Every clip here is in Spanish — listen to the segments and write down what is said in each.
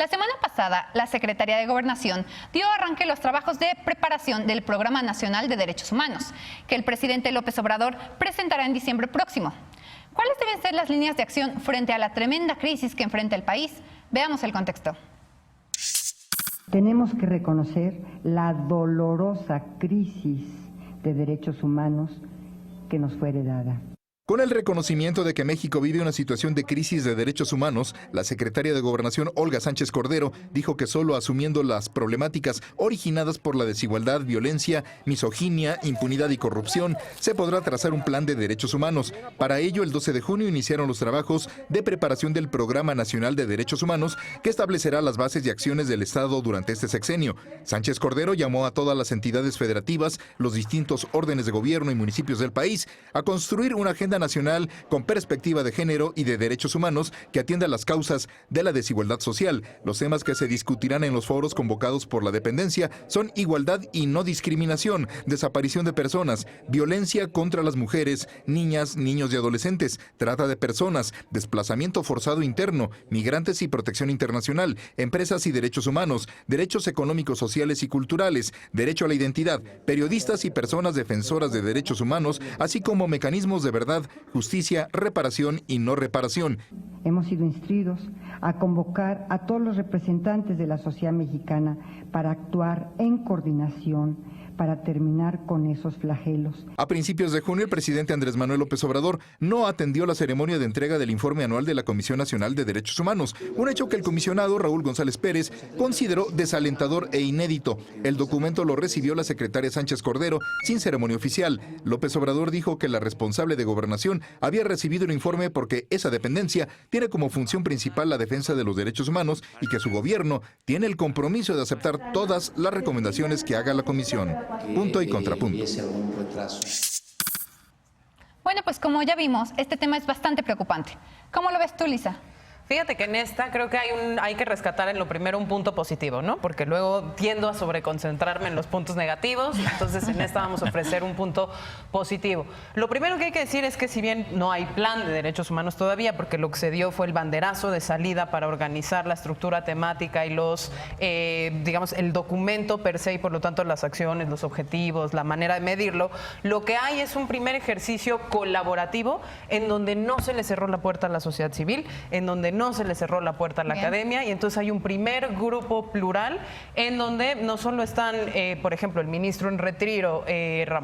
La semana pasada, la Secretaría de Gobernación dio arranque a los trabajos de preparación del Programa Nacional de Derechos Humanos, que el presidente López Obrador presentará en diciembre próximo. ¿Cuáles deben ser las líneas de acción frente a la tremenda crisis que enfrenta el país? Veamos el contexto. Tenemos que reconocer la dolorosa crisis de derechos humanos que nos fue heredada. Con el reconocimiento de que México vive una situación de crisis de derechos humanos, la secretaria de Gobernación, Olga Sánchez Cordero, dijo que solo asumiendo las problemáticas originadas por la desigualdad, violencia, misoginia, impunidad y corrupción, se podrá trazar un plan de derechos humanos. Para ello, el 12 de junio iniciaron los trabajos de preparación del Programa Nacional de Derechos Humanos, que establecerá las bases y acciones del Estado durante este sexenio. Sánchez Cordero llamó a todas las entidades federativas, los distintos órdenes de gobierno y municipios del país a construir una agenda nacional con perspectiva de género y de derechos humanos que atienda las causas de la desigualdad social. Los temas que se discutirán en los foros convocados por la dependencia son igualdad y no discriminación, desaparición de personas, violencia contra las mujeres, niñas, niños y adolescentes, trata de personas, desplazamiento forzado interno, migrantes y protección internacional, empresas y derechos humanos, derechos económicos, sociales y culturales, derecho a la identidad, periodistas y personas defensoras de derechos humanos, así como mecanismos de verdad, justicia, reparación y no reparación. Hemos sido instruidos a convocar a todos los representantes de la sociedad mexicana para actuar en coordinación para terminar con esos flagelos. A principios de junio, el presidente Andrés Manuel López Obrador no atendió la ceremonia de entrega del informe anual de la Comisión Nacional de Derechos Humanos, un hecho que el comisionado Raúl González Pérez consideró desalentador e inédito. El documento lo recibió la secretaria Sánchez Cordero sin ceremonia oficial. López Obrador dijo que la responsable de Gobernación había recibido el informe porque esa dependencia tiene como función principal la defensa de los derechos humanos y que su gobierno tiene el compromiso de aceptar todas las recomendaciones que haga la comisión. Punto y contrapunto. Bueno, pues como ya vimos, este tema es bastante preocupante. ¿Cómo lo ves tú, Lisa? Fíjate que en esta creo que hay que rescatar en lo primero un punto positivo, ¿no? Porque luego tiendo a sobreconcentrarme en los puntos negativos, entonces en esta vamos a ofrecer un punto positivo. Lo primero que hay que decir es que si bien no hay plan de derechos humanos todavía, porque lo que se dio fue el banderazo de salida para organizar la estructura temática y los, digamos, el documento per se y por lo tanto las acciones, los objetivos, la manera de medirlo, lo que hay es un primer ejercicio colaborativo en donde no se le cerró la puerta a la sociedad civil, en donde no se le cerró la puerta a la academia y entonces hay un primer grupo plural en donde no solo están, por ejemplo, el ministro en retiro,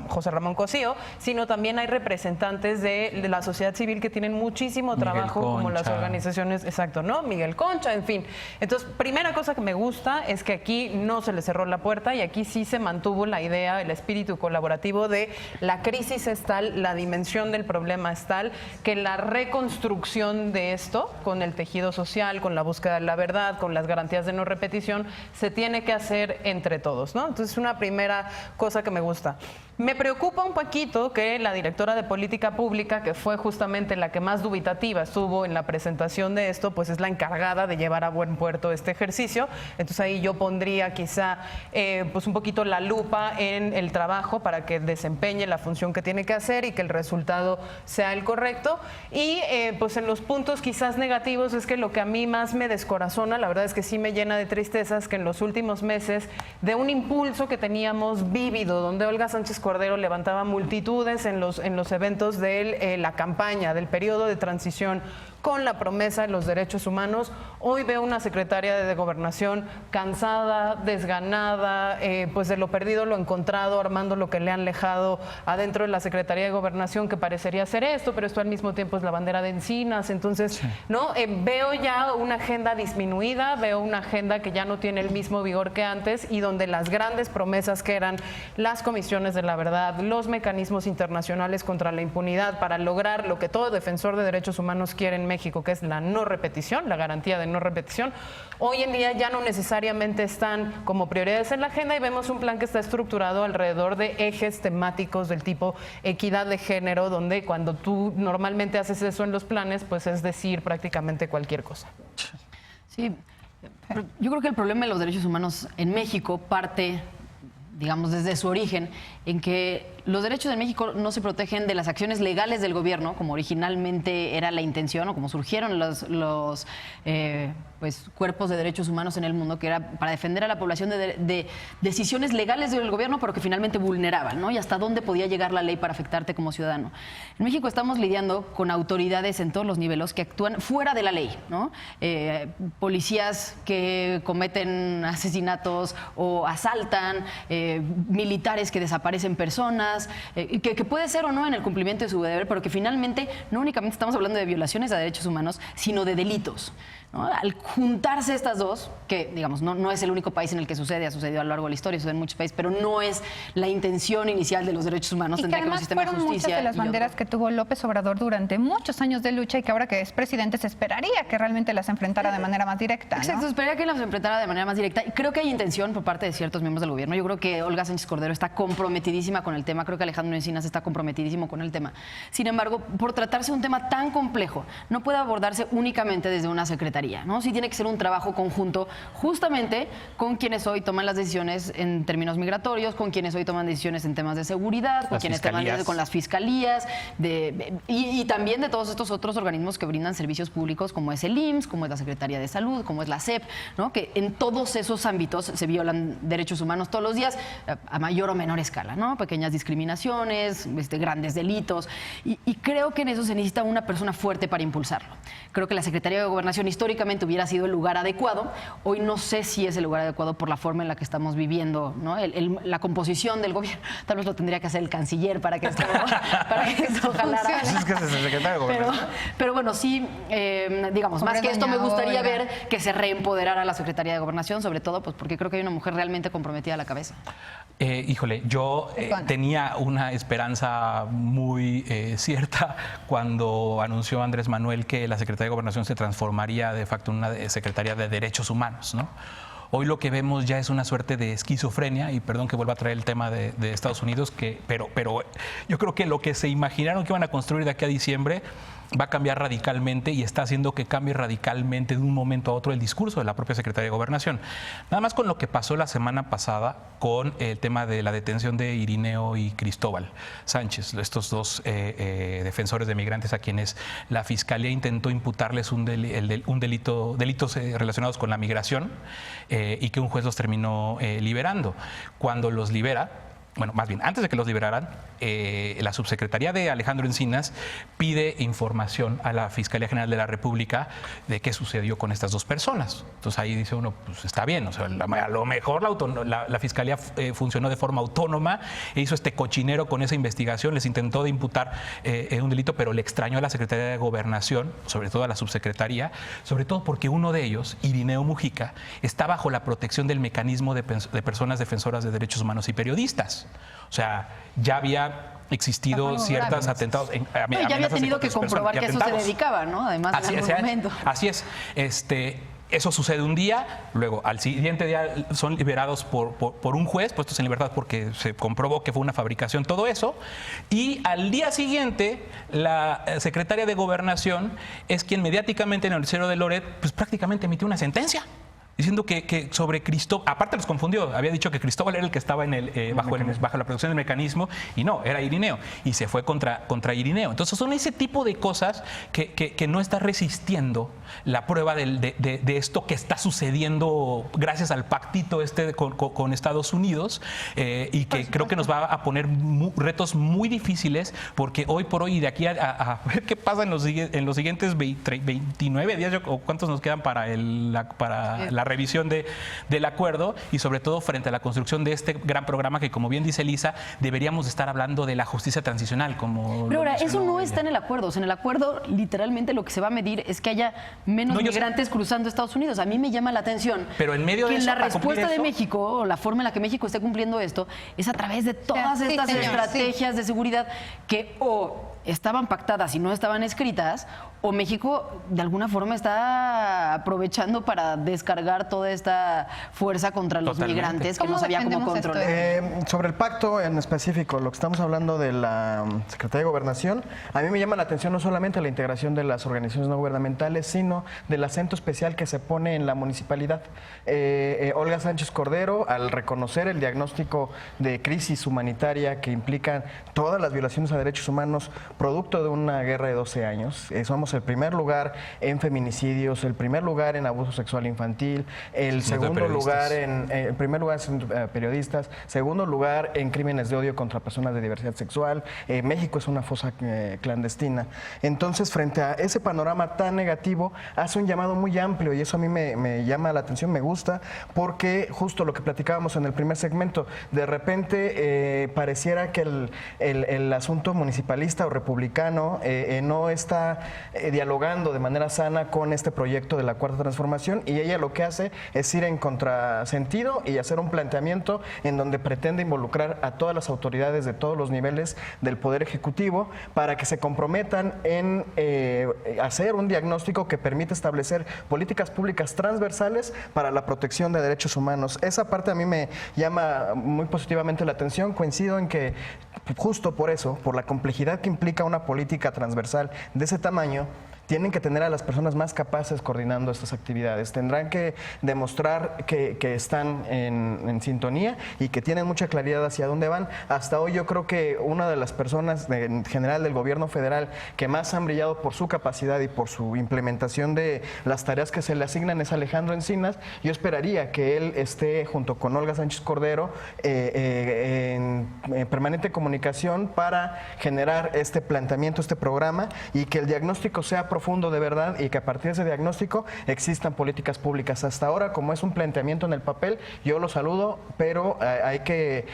José Ramón Cosío, sino también hay representantes de la sociedad civil que tienen muchísimo trabajo, como las organizaciones, exacto, ¿no? Miguel Concha, en fin. Entonces, primera cosa que me gusta es que aquí no se le cerró la puerta y aquí sí se mantuvo la idea, el espíritu colaborativo de la crisis es tal, la dimensión del problema es tal, que la reconstrucción de esto con el tejido social, con la búsqueda de la verdad, con las garantías de no repetición, se tiene que hacer entre todos, ¿no? Entonces, una primera cosa que me gusta. Me preocupa un poquito que la directora de Política Pública, que fue justamente la que más dubitativa estuvo en la presentación de esto, pues es la encargada de llevar a buen puerto este ejercicio. Entonces ahí yo pondría quizá pues un poquito la lupa en el trabajo para que desempeñe la función que tiene que hacer y que el resultado sea el correcto. Y pues en los puntos quizás negativos es que lo que a mí más me descorazona, la verdad es que sí me llena de tristezas, que en los últimos meses de un impulso que teníamos vívido, donde Olga Sánchez Cordero levantaba multitudes en los eventos de la campaña, del periodo de transición, con la promesa de los derechos humanos, hoy veo una secretaria de Gobernación cansada, desganada, pues de lo perdido lo encontrado, armando lo que le han dejado adentro de la Secretaría de Gobernación, que parecería ser esto, pero esto al mismo tiempo es la bandera de Encinas. Entonces, sí, ¿no? Veo ya una agenda disminuida, veo una agenda que ya no tiene el mismo vigor que antes y donde las grandes promesas que eran las comisiones de la verdad, los mecanismos internacionales contra la impunidad para lograr lo que todo defensor de derechos humanos quiere en México, que es la no repetición, la garantía de no repetición, hoy en día ya no necesariamente están como prioridades en la agenda y vemos un plan que está estructurado alrededor de ejes temáticos del tipo equidad de género, donde cuando tú normalmente haces eso en los planes, pues es decir prácticamente cualquier cosa. Sí, yo creo que el problema de los derechos humanos en México parte, digamos, desde su origen, en que los derechos en México no se protegen de las acciones legales del gobierno, como originalmente era la intención o como surgieron los cuerpos de derechos humanos en el mundo, que era para defender a la población de decisiones legales del gobierno, pero que finalmente vulneraban, ¿no? Y hasta dónde podía llegar la ley para afectarte como ciudadano. En México estamos lidiando con autoridades en todos los niveles que actúan fuera de la ley, ¿no? Policías que cometen asesinatos o asaltan, militares que desaparecen personas, que puede ser o no en el cumplimiento de su deber, pero que finalmente no únicamente estamos hablando de violaciones a derechos humanos, sino de delitos, ¿no? Al juntarse estas dos, que digamos no es el único país en el que sucede, ha sucedido a lo largo de la historia, sucede en muchos países, pero no es la intención inicial de los derechos humanos. Y que además fueron muchas de las banderas que tuvo López Obrador durante muchos años de lucha y que ahora que es presidente se esperaría que realmente las enfrentara de manera más directa, ¿no? Exacto, esperaría que las enfrentara de manera más directa. Y creo que hay intención por parte de ciertos miembros del gobierno. Yo creo que Olga Sánchez Cordero está comprometidísima con el tema, creo que Alejandro Encinas está comprometidísimo con el tema. Sin embargo, por tratarse de un tema tan complejo, no puede abordarse únicamente desde una secretaría, ¿no? Sí tiene que ser un trabajo conjunto justamente con quienes hoy toman las decisiones en términos migratorios, con quienes hoy toman decisiones en temas de seguridad, con quienes toman con las fiscalías y también de todos estos otros organismos que brindan servicios públicos, como es el IMSS, como es la Secretaría de Salud, como es la SEP, ¿no? Que en todos esos ámbitos se violan derechos humanos todos los días, a mayor o menor escala, ¿no? Pequeñas discriminaciones, grandes delitos, y creo que en eso se necesita una persona fuerte para impulsarlo. Creo que la Secretaría de Gobernación históricamente hubiera sido el lugar adecuado. Hoy no sé si es el lugar adecuado por la forma en la que estamos viviendo, ¿no? La composición del gobierno. Tal vez lo tendría que hacer el canciller para que esto jalara. Es que es el secretario de Gobernación. Pero bueno, sí, digamos, más que esto me gustaría ver que se reempoderara la Secretaría de Gobernación, sobre todo pues porque creo que hay una mujer realmente comprometida a la cabeza. Híjole, yo tenía una esperanza muy cierta cuando anunció Andrés Manuel que la Secretaría de Gobernación se transformaría de facto en una Secretaría de Derechos Humanos, ¿no? Hoy lo que vemos ya es una suerte de esquizofrenia, y perdón que vuelva a traer el tema de Estados Unidos, pero yo creo que lo que se imaginaron que iban a construir de aquí a diciembre va a cambiar radicalmente y está haciendo que cambie radicalmente de un momento a otro el discurso de la propia Secretaría de Gobernación. Nada más con lo que pasó la semana pasada con el tema de la detención de Irineo y Cristóbal Sánchez, estos dos defensores de migrantes a quienes la Fiscalía intentó imputarles delitos relacionados con la migración y que un juez los terminó liberando. Cuando los libera, bueno, más bien, antes de que los liberaran, la subsecretaría de Alejandro Encinas pide información a la Fiscalía General de la República de qué sucedió con estas dos personas. Entonces ahí dice uno, pues está bien, o sea, a lo mejor la Fiscalía funcionó de forma autónoma e hizo este cochinero con esa investigación, les intentó de imputar un delito, pero le extrañó a la Secretaría de Gobernación, sobre todo a la subsecretaría, sobre todo porque uno de ellos, Irineo Mujica, está bajo la protección del mecanismo de personas defensoras de derechos humanos y periodistas. O sea, ya había existido ciertos atentados. Ya había tenido que comprobar que a eso se dedicaba, ¿no? Además, en algún momento. Así es. Eso sucede un día, luego al siguiente día son liberados por un juez, puestos en libertad porque se comprobó que fue una fabricación, todo eso. Y al día siguiente, la secretaria de Gobernación es quien mediáticamente en el noticiero de Loret, pues prácticamente emitió una sentencia diciendo que sobre Cristóbal, aparte los confundió, había dicho que Cristóbal era el que estaba bajo la producción del mecanismo y no, era Irineo, y se fue contra Irineo. Entonces son ese tipo de cosas que no está resistiendo la prueba de esto que está sucediendo gracias al pactito con Estados Unidos y que creo que nos va a poner retos muy difíciles, porque hoy por hoy, de aquí a ver qué pasa en los siguientes 29 días, o cuántos nos quedan para la revisión del acuerdo, y sobre todo frente a la construcción de este gran programa que, como bien dice Elisa, deberíamos estar hablando de la justicia transicional. Pero ahora, eso no está en el acuerdo. O sea, en el acuerdo, literalmente, lo que se va a medir es que haya menos migrantes cruzando Estados Unidos. A mí me llama la atención que la respuesta de México, o la forma en la que México esté cumpliendo esto, es a través de todas estas estrategias de seguridad que estaban pactadas y no estaban escritas, o México de alguna forma está aprovechando para descargar controlar toda esta fuerza contra los Totalmente. migrantes que ¿Cómo no sabía cómo defendemos esto? controlar. Sobre el pacto en específico, lo que estamos hablando de la Secretaría de Gobernación, a mí me llama la atención no solamente la integración de las organizaciones no gubernamentales, sino del acento especial que se pone en la municipalidad. Olga Sánchez Cordero, al reconocer el diagnóstico de crisis humanitaria que implican todas las violaciones a derechos humanos producto de una guerra de 12 años, somos el primer lugar en feminicidios, el primer lugar en abuso sexual infantil, el segundo lugar el primer lugar en periodistas, segundo lugar en crímenes de odio contra personas de diversidad sexual. México es una fosa clandestina. Entonces, frente a ese panorama tan negativo, hace un llamado muy amplio y eso a mí me llama la atención, me gusta, porque justo lo que platicábamos en el primer segmento, de repente pareciera que el asunto municipalista o republicano no está dialogando de manera sana con este proyecto de la Cuarta Transformación y ella lo que hace es ir en contrasentido y hacer un planteamiento en donde pretende involucrar a todas las autoridades de todos los niveles del Poder Ejecutivo para que se comprometan en hacer un diagnóstico que permita establecer políticas públicas transversales para la protección de derechos humanos. Esa parte a mí me llama muy positivamente la atención. Coincido en que justo por eso, por la complejidad que implica una política transversal de ese tamaño, tienen que tener a las personas más capaces coordinando estas actividades. Tendrán que demostrar que están en sintonía y que tienen mucha claridad hacia dónde van. Hasta hoy yo creo que una de las personas en general del gobierno federal que más han brillado por su capacidad y por su implementación de las tareas que se le asignan es Alejandro Encinas. Yo esperaría que él esté junto con Olga Sánchez Cordero en permanente comunicación para generar este planteamiento, este programa y que el diagnóstico sea profundo de verdad y que a partir de ese diagnóstico existan políticas públicas. Hasta ahora, como es un planteamiento en el papel, yo lo saludo, pero hay que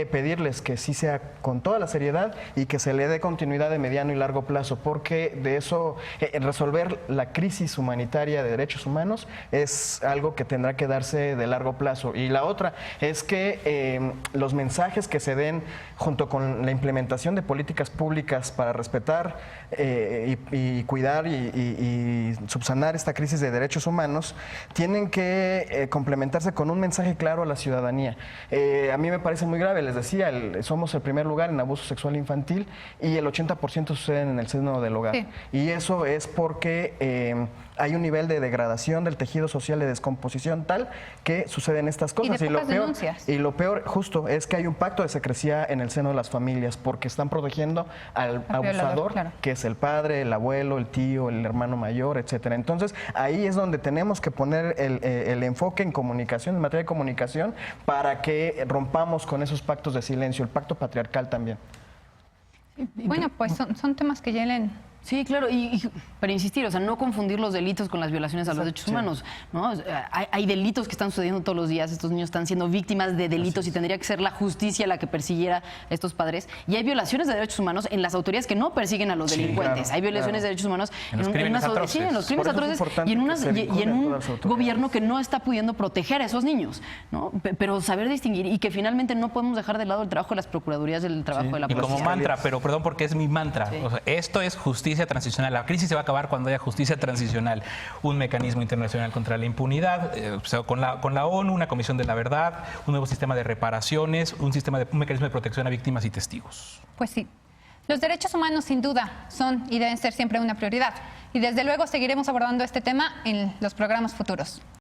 pedirles que sí sea con toda la seriedad y que se le dé continuidad de mediano y largo plazo, porque de eso, resolver la crisis humanitaria de derechos humanos es algo que tendrá que darse de largo plazo. Y la otra es que los mensajes que se den junto con la implementación de políticas públicas para respetar y cuidar y subsanar esta crisis de derechos humanos tienen que complementarse con un mensaje claro a la ciudadanía. A mí me parece muy grave, les decía, somos el primer lugar en abuso sexual infantil y el 80% suceden en el seno del hogar. Sí. Y eso es porque hay un nivel de degradación del tejido social, de descomposición tal que suceden estas cosas. Y lo peor justo es que hay un pacto de secrecía en el seno de las familias porque están protegiendo al abusador, claro, que es el padre, el abuelo, el tío, el hermano mayor, etcétera. Entonces, ahí es donde tenemos que poner el enfoque en comunicación, en materia de comunicación, para que rompamos con esos pactos de silencio, el pacto patriarcal también. Bueno, pues son temas que llenen. Sí, claro, pero insistir, o sea, no confundir los delitos con las violaciones a los derechos humanos, ¿no? Hay delitos que están sucediendo todos los días, estos niños están siendo víctimas de delitos y tendría que ser la justicia la que persiguiera a estos padres. Y hay violaciones de derechos humanos en las autoridades que no persiguen a los delincuentes. Claro, hay violaciones de derechos humanos en los crímenes atroces. Sí, en los crímenes atroces y en un gobierno que no está pudiendo proteger a esos niños, ¿no? Pero saber distinguir y que finalmente no podemos dejar de lado el trabajo de las procuradurías, del trabajo de la policía. Y como mantra, pero perdón porque es mi mantra, o sea, esto es justicia transicional. La crisis se va a acabar cuando haya justicia transicional, un mecanismo internacional contra la impunidad, con la ONU, una comisión de la verdad, un nuevo sistema de reparaciones, un mecanismo de protección a víctimas y testigos. Pues sí, los derechos humanos sin duda son y deben ser siempre una prioridad. Y desde luego seguiremos abordando este tema en los programas futuros.